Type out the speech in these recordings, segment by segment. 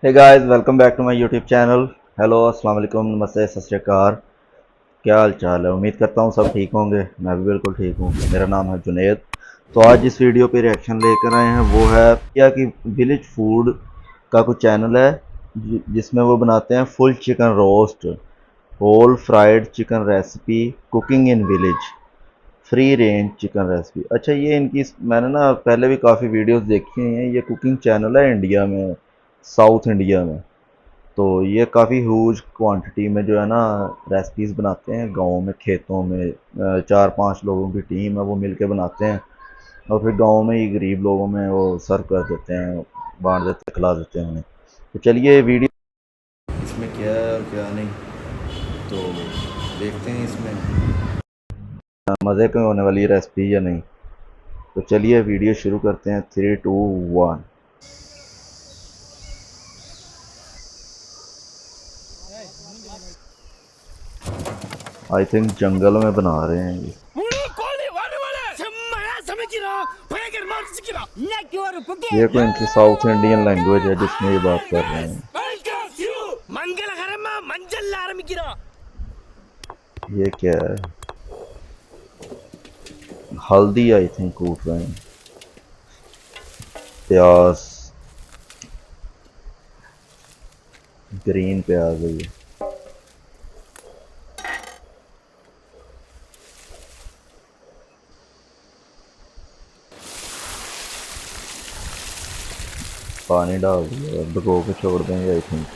Hey guys, welcome back to my YouTube channel. Hello, अस्सलाम वालेकुम, नमस्ते, सत श्री अकाल। क्या हाल चाल है? उम्मीद करता हूँ सब ठीक होंगे। मैं भी बिल्कुल ठीक हूँ। मेरा नाम है जुनेद। तो आज इस वीडियो पे रिएक्शन लेकर आए हैं, वो है क्या कि विलेज फूड का कुछ चैनल है जिसमें वो बनाते हैं full chicken roast, whole fried chicken recipe, cooking in village, free range chicken recipe. अच्छा, ये इनकी मैंने ना पहले भी काफ़ी वीडियोस देखी हुई हैं। ये कुकिंग चैनल है इंडिया में, साउथ इंडिया में। तो ये काफ़ी ह्यूज क्वांटिटी में जो है ना रेसिपीज़ बनाते हैं गाँव में, खेतों में। 4-5 लोगों की टीम है, वो मिल के बनाते हैं और फिर गाँव में ही गरीब लोगों में वो सर्व कर देते हैं, बांट देते हैं, खिला देते हैं उन्हें। तो चलिए वीडियो इसमें क्या है और क्या नहीं, तो देखते हैं इसमें मज़े की होने वाली रेसिपी या नहीं। तो चलिए वीडियो शुरू करते हैं। 3, 2, 1। आई थिंक जंगल में बना रहे हैं ये। ये कोई इनकी साउथ इंडियन लैंग्वेज है जिसमें ये बात कर रहे हैं। ये क्या है? हल्दी आई थिंक कूट रहे हैं, प्याज, ग्रीन प्याज है ये। पानी डाल दिया, भिगो के छोड़ देंगे आई थिंक।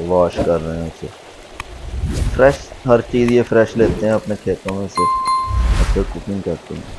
वॉश कर रहे हैं उसे। फ्रेश हर चीज़ ये फ्रेश लेते हैं अपने खेतों में से और फिर कुकिंग करते हैं।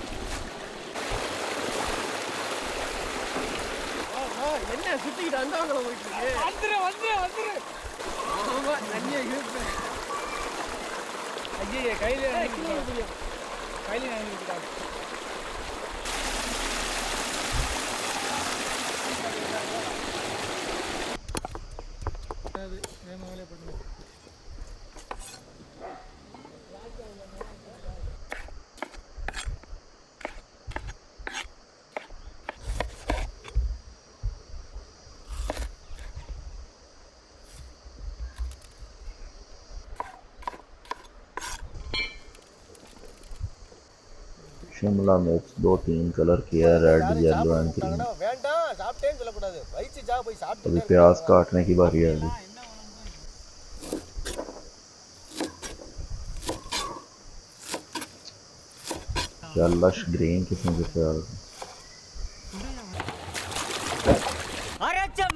शिमला मिर्च 2-3 कलर किया है, रेड, येलो एंड ग्रीन। अभी प्याज काटने की बारी आ गई। क्या लश ग्रीन किस्म के प्याज।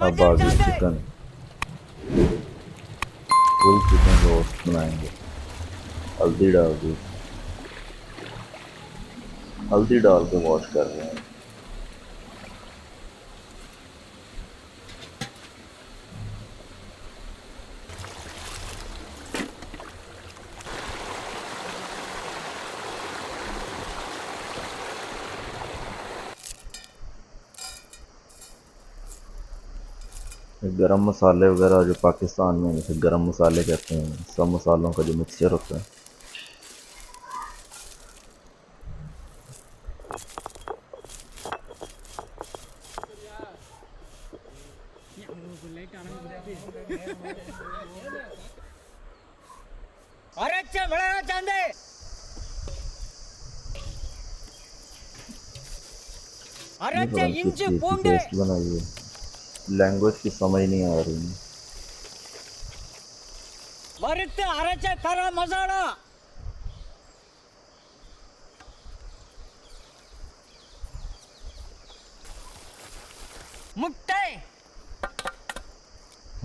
अब आ गई चिकन, फुल चिकन रोस्ट बनाएंगे। हल्दी डाल दी, हल्दी डाल के वॉश कर रहे हैं। गरम मसाले वगैरह जो पाकिस्तान में जैसे गरम मसाले कहते हैं, सब मसालों का जो मिक्सचर होता है। ये पता नहीं किस चीज़ की पेस्ट बनाई है, लैंग्वेज की समझ नहीं आ रही है।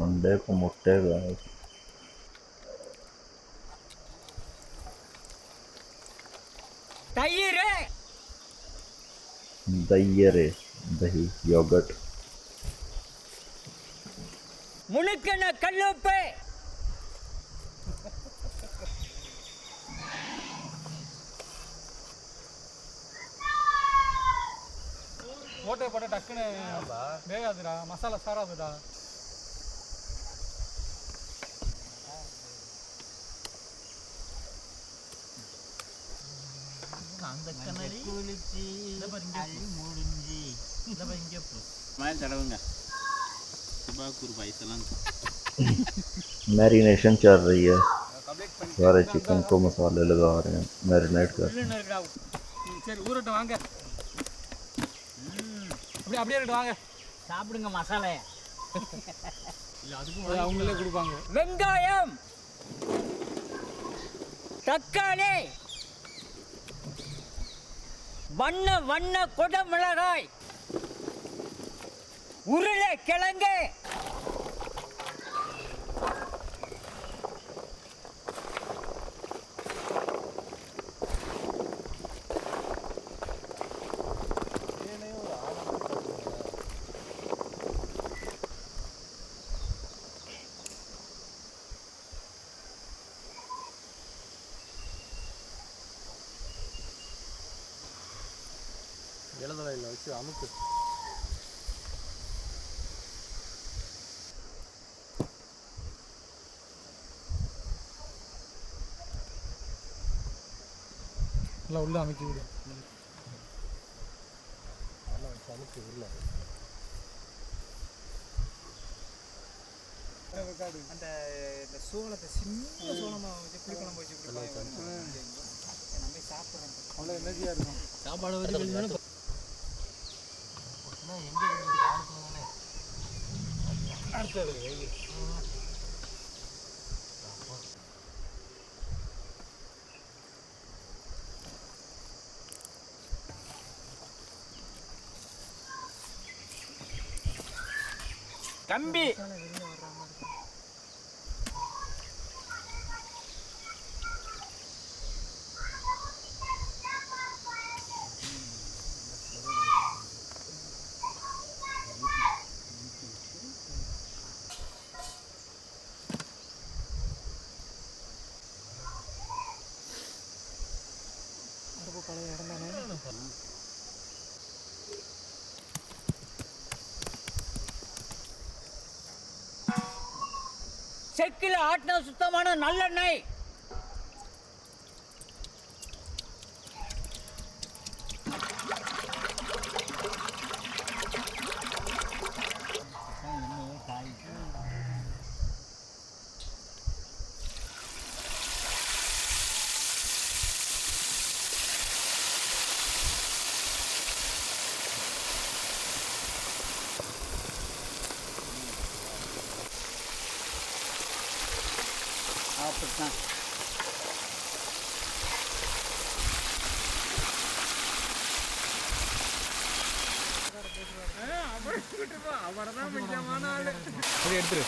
अंडे को मुट्टे गए, दही रे, दही, योगर्ट। ஓட்டை போட்ட டக்குன்னு வேகாதுடா, மசாலா சாராதுடா. அந்த கண்ணாடி குளிச்சி முடிஞ்சி Main தடவுங்க சுபாக்கூர் பைசலாம் मैरिनेशन चल रही है, सारे चिकन को मसाले लगा रहे हैं, मैरिनेट कर रहे हैं। சரி ஊரட்டும் வாங்க அப்படியே அப்படியே இருக்கட்டும் வாங்க சாப்பிடுங்க மசாலையை. இல்லை அதுக்கும் அவங்களே கொடுப்பாங்க. வெங்காயம், தக்காளி, வண்ண வண்ண கொடமிளகாய், உருளைக்கிழங்கு, இலதலையில் வச்சு அமுக்கு. நல்லா உள்ள அமைக்கி விடு. நல்லா வச்சு அமுக்கி உள்ள. அந்த சோளத்தை சின்ன சோளமாக வச்சு புளிக்குழம்பு வச்சு கொடுப்பாங்க. நம்ம சாப்பிட்றோம் அவ்வளோ எனர்ஜியாக இருக்கும் சாப்பாடு வச்சு அடுத்தது கம்பி, பழைய இடம் தானே. செக்கில் ஆட்டின சுத்தமான நல்லெண்ணெய், அப்படித்தான். அவரை தான் முக்கியமான ஆளு. சரி எடுத்துரு.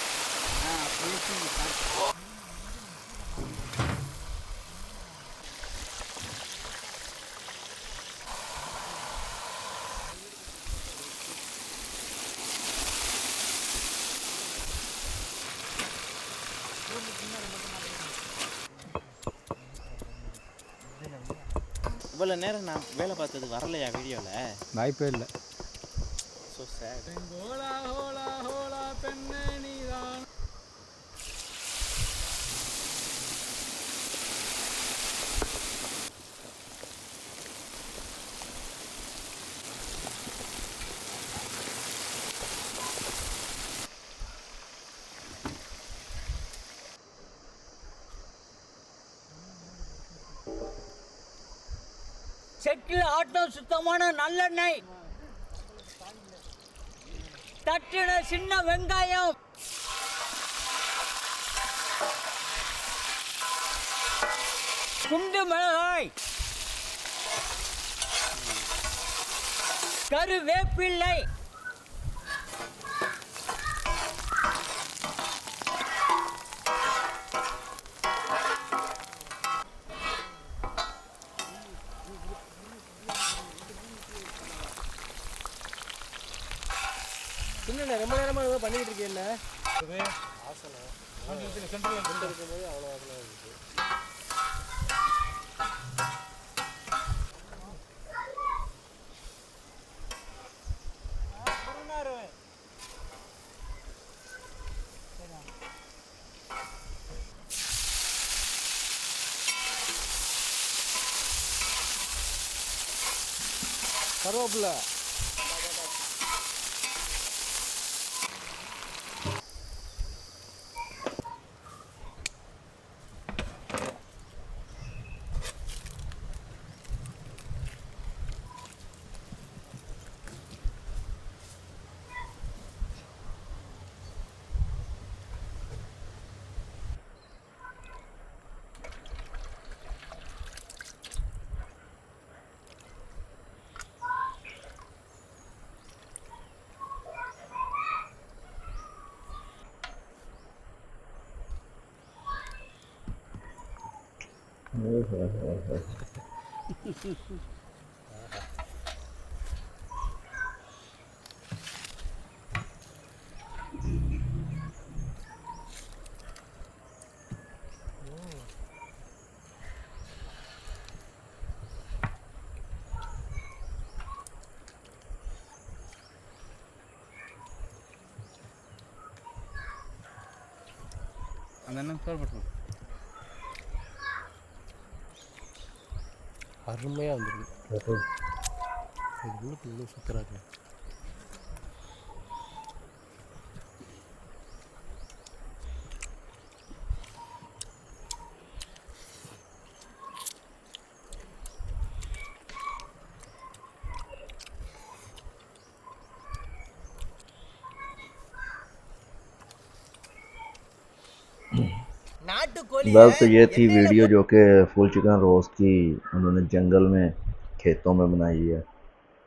இவ்வளோ நேரம் நான் வேலை பார்த்தது வரலையா வீடியோவில்? வாய்ப்பே இல்லை. So sad. ஹோலா ஹோலா ஹோலா பெண்ணே நீதான். செக்கில் ஆட்டின சுத்தமான நல்லெண்ணெய், தட்டின சின்ன வெங்காயம், குண்டு மிளகாய், கருவேப்பிள்ளை, இன்னும் ரொம்ப நேரமாக ஏதோ பண்ணிக்கிட்டு இருக்கேன். சென்ட்ரல் இருக்கும்போது அவ்வளோ ஆசனை இருந்துச்சு. கருவேப்பிலை அந்த அண்ணன் ஸ்டோர் பண்ணுறோம். அருமையாக வந்துருக்கு. இது உள்ளுக்குள்ள சூப்பராக இருக்கு. நாட்டுக்கோழி वेल तो ये थी वीडियो जो कि फुल चिकन रोस्ट की उन्होंने जंगल में खेतों में बनाई है।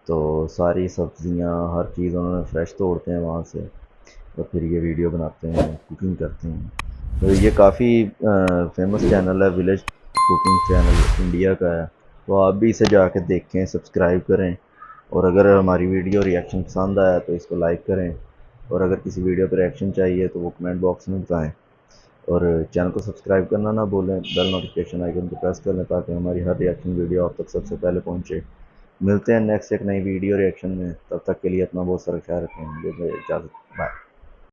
तो सारी सब्जियां हर चीज़ उन्होंने फ्रेश तोड़ते हैं वहाँ से और फिर ये वीडियो बनाते हैं, कुकिंग करते हैं। तो ये काफ़ी फेमस चैनल है, विलेज कुकिंग चैनल इंडिया का है। तो आप भी इसे जाके देखें, सब्सक्राइब करें और अगर हमारी वीडियो रिएक्शन पसंद आया तो इसको लाइक करें और अगर किसी वीडियो पर रिएक्शन चाहिए तो वो कमेंट बॉक्स में बताएं और चैनल को सब्सक्राइब करना ना भूलें, बेल नोटिफिकेशन आइकन को प्रेस कर लें ताकि हमारी हर रिएक्शन वीडियो आप तक सबसे पहले पहुंचे। मिलते हैं नेक्स्ट एक नई वीडियो रिएक्शन में, तब तक के लिए अपना बहुत सारा ख्याल रखें। इजाज़त, बाय।